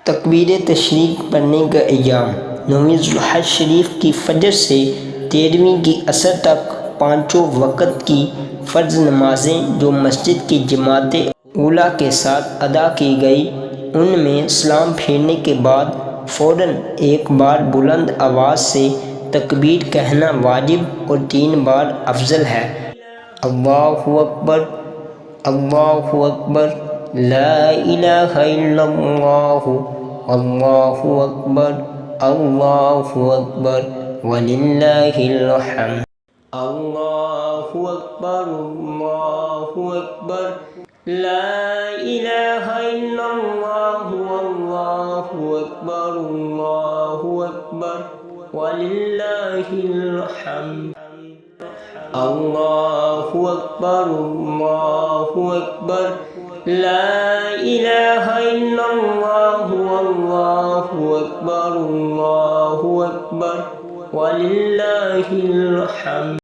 तकबीर तशरीक पढ़ने का अय्याम 9वीं ज़ुल्हज शरीफ की फ़जर से 13वीं की असर तक पाँचों वक़्त की फ़र्ज़ नमाज़ें जो मस्जिद की जमात ऊला के साथ अदा की गई, उनमें सलाम फेरने के बाद फ़ौरन एक बार बुलंद आवाज़ से तकबीर कहना वाजिब और 3 बार अफजल है। अल्लाहु अकबर, अल्लाहु अकबर, ला इलाहा इल्लल्लाहु, अल्लाहु अकबर, अल्लाहु अकबर, वलिल्लाहिल हम्द। अल्लाहु अकबर, अल्लाहु अकबर, ला इलाहा इल्लल्लाहु, अल्लाहु अकबर, अल्लाहु अकबर, वलिल्लाहिल हम्द। अल्लाहु अकबर, अल्लाहु अकबर, ला इलाहा इल्लल्लाहु, अल्लाहु अकबर, अल्लाहु अकबर, वलिल्लाहिल हम्द।